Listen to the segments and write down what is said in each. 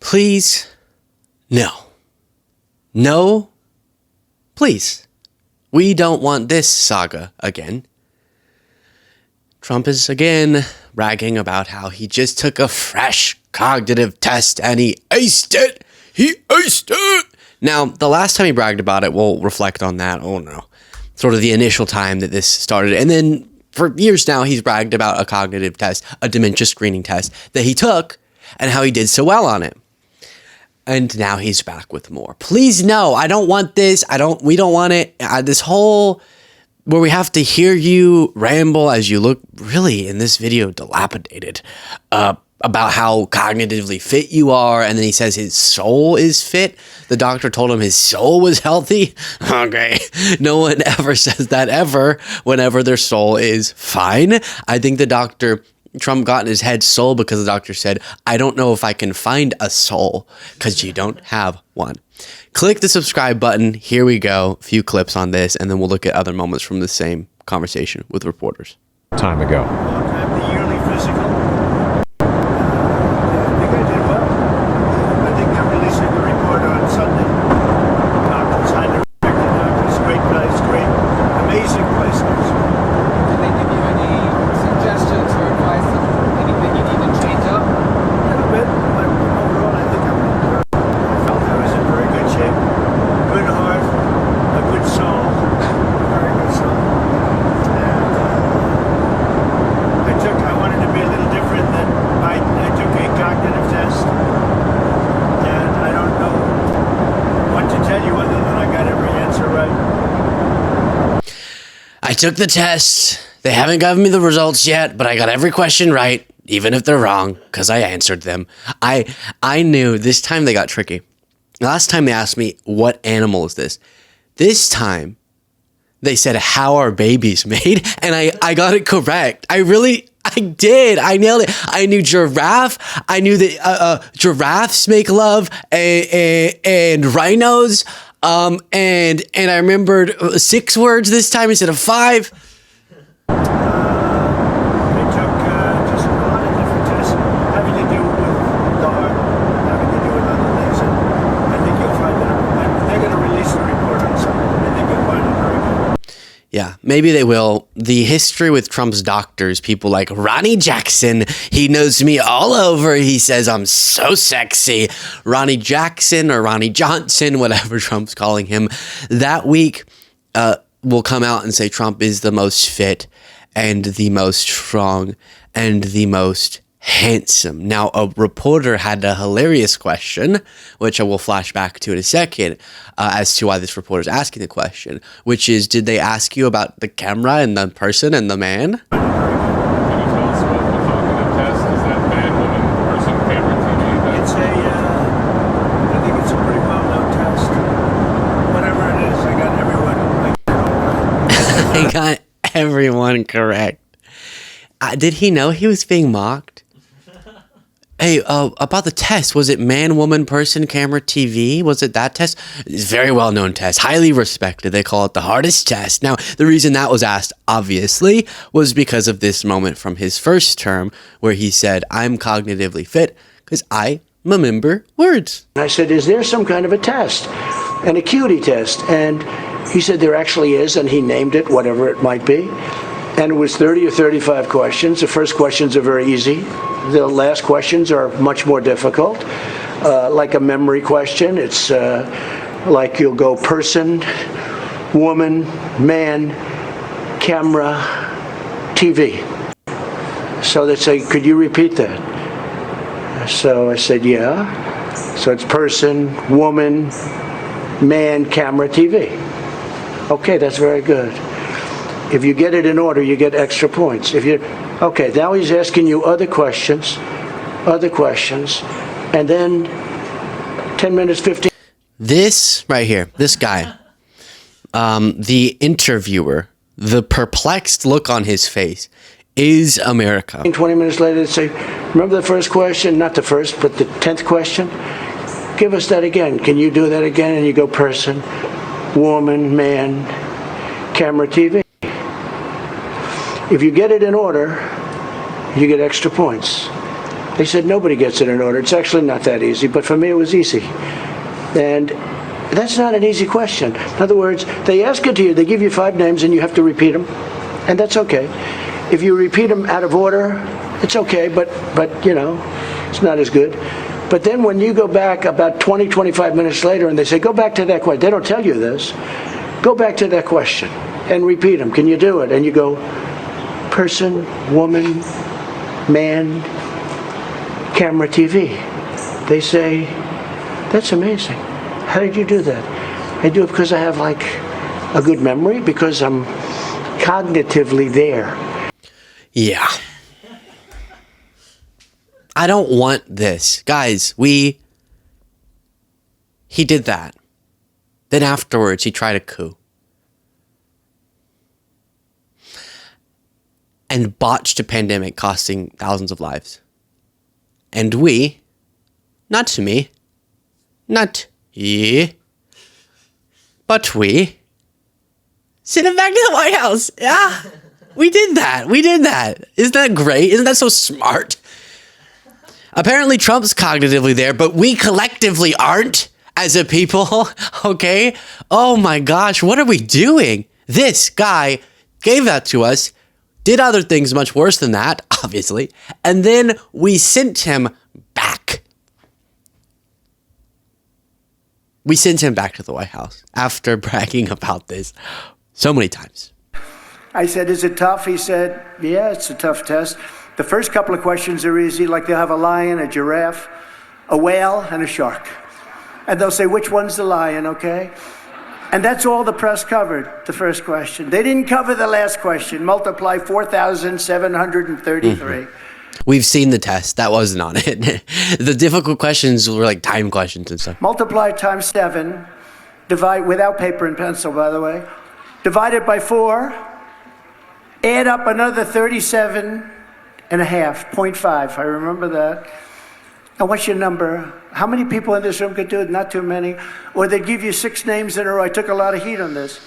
Please, no. No, please. We don't want this saga again. Trump is again bragging about how he just took a fresh cognitive test and he aced it. He aced it. Now, the last time he bragged about it, we'll reflect on that. Oh no. Sort of the initial time that this started. And then for years now, he's bragged about a cognitive test, a dementia screening test that he took and how he did so well on it. And now he's back with more. Please, no, I don't want this. We don't want it. This whole, where we have to hear you ramble as you look really in this video dilapidated, about how cognitively fit you are. And then he says his soul is fit. The doctor told him his soul was healthy. Okay. No one ever says that ever whenever their soul is fine. I think Trump got in his head soul because the doctor said, I don't know if I can find a soul because you don't have one. Click the subscribe button. Here we go. A few clips on this, and then we'll look at other moments from the same conversation with reporters. Time ago. The yearly physical. I think I did well. I think they're releasing the report on Sunday. Doctors, highly respected doctors, great place, great, amazing place. Did they give you any suggestions or advice of anything you need to change up? A little bit, but overall I think I felt I was in very good shape. Good heart, a good soul, very good soul. And I wanted to be a little different than Biden. I took a cognitive test, and I don't know what to tell you other than I got every answer right. I took the test. They haven't given me the results yet, but I got every question right, even if they're wrong, because I answered them. I knew this time they got tricky. Last time they asked me, what animal is this? This time, they said, how are babies made? And I got it correct. I did. I nailed it. I knew giraffe. I knew that giraffes make love and rhinos. And I remembered 6 words this time instead of 5. They took just a lot of different tests having to do with the heart, having to do with other things, and I think you'll find that they're going to release the report on Sunday. I think you'll find it very good. Yeah, maybe they will. The history with Trump's doctors, people like Ronnie Jackson, he knows me all over. He says I'm so sexy. Ronnie Jackson or Ronnie Johnson, whatever Trump's calling him, that week will come out and say Trump is the most fit and the most strong and the most handsome. Now, a reporter had a hilarious question, which I will flash back to in a second, as to why this reporter is asking the question, which is, did they ask you about the camera and the person and the man? Can you tell us what the cognitive test is? That man, woman, person, camera, TV? It's I think it's a pretty well-known test. Whatever it is, I got everyone. I got everyone correct. Did he know he was being mocked? Hey, about the test, was it man, woman, person, camera, TV? Was it that test? It's a very well-known test, highly respected. They call it the hardest test. Now, the reason that was asked, obviously, was because of this moment from his first term where he said, I'm cognitively fit because I remember words. I said, is there some kind of a test, an acuity test? And he said there actually is, and he named it, whatever it might be. And it was 30 or 35 questions. The first questions are very easy. The last questions are much more difficult. Like a memory question, it's like you'll go person, woman, man, camera, TV. So they say, could you repeat that? So I said, yeah. So it's person, woman, man, camera, TV. Okay, that's very good. If you get it in order, you get extra points. Okay, now he's asking you other questions, and then 10 minutes, 15. This right here, this guy, the interviewer, the perplexed look on his face is America. 20 minutes later, they say, remember the first question? Not the first, but the 10th question? Give us that again. Can you do that again? And you go person, woman, man, camera, TV. If you get it in order, you get extra points. They said nobody gets it in order. It's actually not that easy, but for me it was easy. And that's not an easy question. In other words, they ask it to you, they give you 5 names and you have to repeat them, and that's okay. If you repeat them out of order, it's okay, but you know, it's not as good. But then when you go back about 20, 25 minutes later and they say, go back to that question, they don't tell you this, go back to that question and repeat them. Can you do it? And you go, person, woman, man, camera, TV. They say, that's amazing. How did you do that? I do it because I have like a good memory, because I'm cognitively there. Yeah. I don't want this. Guys, he did that. Then afterwards, he tried a coup. And botched a pandemic costing thousands of lives. And we, not to me, not ye, but we, sent him back to the White House. Yeah, we did that. We did that. Isn't that great? Isn't that so smart? Apparently Trump's cognitively there, but we collectively aren't as a people, okay? Oh my gosh, what are we doing? This guy gave that to us, did other things much worse than that, obviously, and then we sent him back. We sent him back to the White House after bragging about this so many times. I said, is it tough? He said, yeah, it's a tough test. The first couple of questions are easy, like they'll have a lion, a giraffe, a whale, and a shark. And they'll say, which one's the lion, okay? And that's all the press covered, the first question. They didn't cover the last question. Multiply 4,733. We've seen the test. That wasn't on it. The difficult questions were like time questions and stuff. Multiply times 7, divide, without paper and pencil, by the way, divided by 4, add up another 37 and a half, 0.5. I remember that. And what's your number? How many people in this room could do it? Not too many. Or they give you 6 names in a row. I took a lot of heat on this.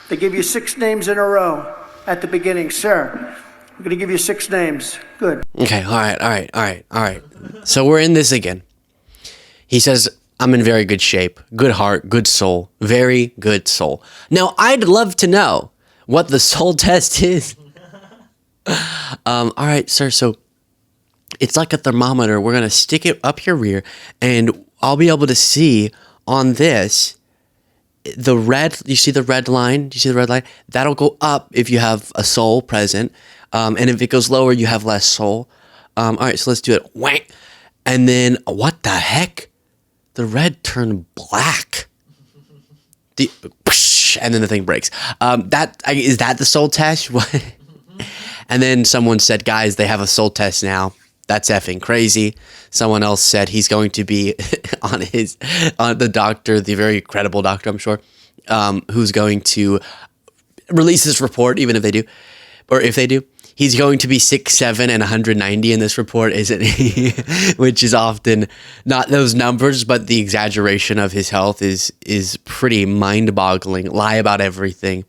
They give you 6 names in a row at the beginning. Sir, I'm going to give you 6 names. Good. Okay, all right. So we're in this again. He says, I'm in very good shape, good heart, good soul, very good soul. Now, I'd love to know what the soul test is. All right, sir, so it's like a thermometer. We're going to stick it up your rear, and I'll be able to see on this, the red, you see the red line? Do you see the red line? That'll go up if you have a soul present, and if it goes lower, you have less soul. All right, so let's do it. Whack. And then, what the heck? The red turned black. And then the thing breaks. Is that the soul test? What? And then someone said, guys, they have a soul test now. That's effing crazy. Someone else said he's going to be on the doctor, the very credible doctor, I'm sure, who's going to release this report, even if they do, or if they do. He's going to be 6'7" and 190 in this report, isn't he? Which is often not those numbers, but the exaggeration of his health is pretty mind-boggling. Lie about everything.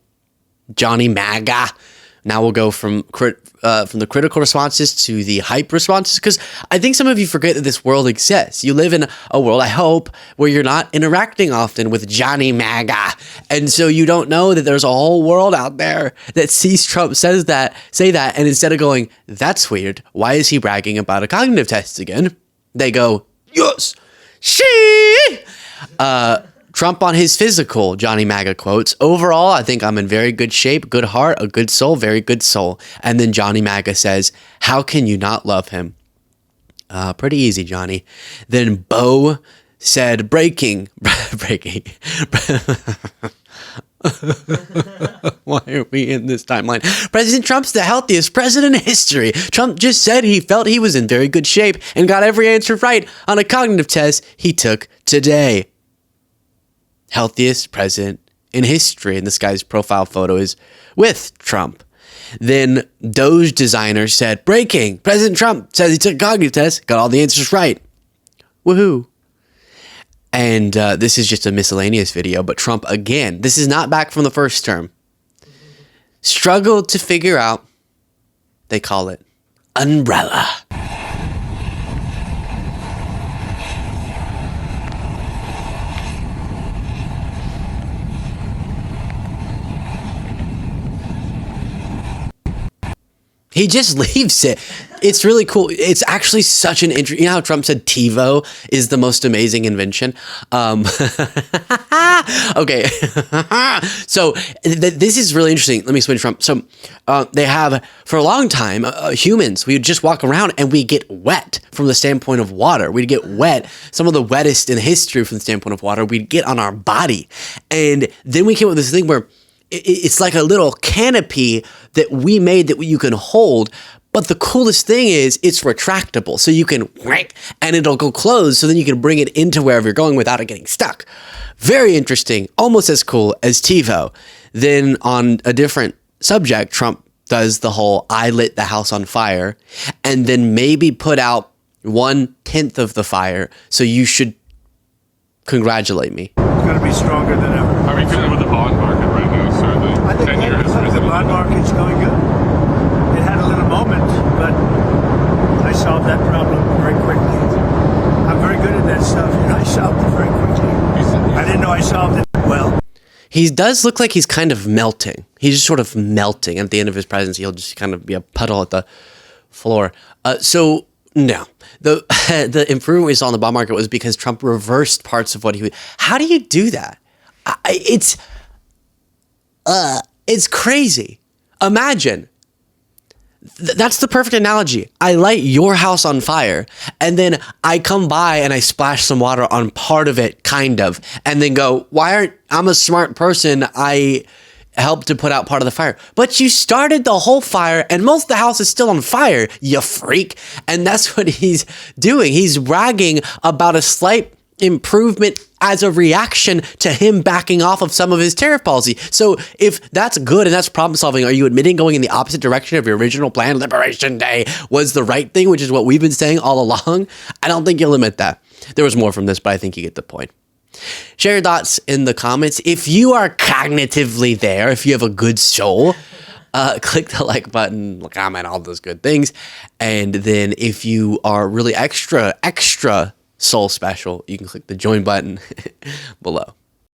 Johnny MAGA. Now we'll go from the critical responses to the hype responses, because I think some of you forget that this world exists. You live in a world, I hope, where you're not interacting often with Johnny MAGA, and so you don't know that there's a whole world out there that sees Trump say that, and instead of going, that's weird, why is he bragging about a cognitive test again? They go, yes, she. Trump on his physical, Johnny MAGA quotes, overall, I think I'm in very good shape, good heart, a good soul, very good soul. And then Johnny MAGA says, how can you not love him? Pretty easy, Johnny. Then Bo said, breaking. Why are we in this timeline? President Trump's the healthiest president in history. Trump just said he felt he was in very good shape and got every answer right on a cognitive test he took today. Healthiest president in history, and this guy's profile photo is with Trump. Then Doge designer said, breaking, President Trump says he took a cognitive test, got all the answers right. Woohoo. And this is just a miscellaneous video, but Trump again, this is not back from the first term, struggled to figure out, they call it umbrella. He just leaves it. It's really cool. It's actually such an interesting. You know how Trump said TiVo is the most amazing invention? Okay. So this is really interesting. Let me explain Trump. So they have, for a long time, humans, we would just walk around and we get wet from the standpoint of water. We'd get wet, some of the wettest in history from the standpoint of water, we'd get on our body. And then we came up with this thing where it's like a little canopy that we made that you can hold. But the coolest thing is it's retractable. So you can whack and it'll go closed. So then you can bring it into wherever you're going without it getting stuck. Very interesting. Almost as cool as TiVo. Then on a different subject, Trump does the whole I lit the house on fire and then maybe put out 1/10 of the fire. So you should congratulate me. It's going to be stronger than ever. How are you feeling with the bond market right now, sir? I think 10-year has the risen. bond market's going good. It had a little moment, but I solved that problem very quickly. I'm very good at that stuff, and I solved it very quickly. I didn't know I solved it well. He does look like he's kind of melting. He's just sort of melting. At the end of his presidency, he'll just kind of be a puddle at the floor. No, the improvement we saw in the bond market was because Trump reversed parts of what he would. How do you do that? It's crazy. Imagine. That's the perfect analogy. I light your house on fire and then I come by and I splash some water on part of it, kind of, and then go, I'm a smart person. I helped to put out part of the fire, but you started the whole fire and most of the house is still on fire, you freak. And that's what he's doing. He's bragging about a slight improvement as a reaction to him backing off of some of his tariff policy. So if that's good and that's problem solving, are you admitting going in the opposite direction of your original plan, Liberation Day, was the right thing, which is what we've been saying all along? I don't think you'll admit that. There was more from this, but I think you get the point. Share your thoughts in the comments. If you are cognitively there, if you have a good soul, click the like button, comment, all those good things. And then if you are really extra soul special, you can click the join button below.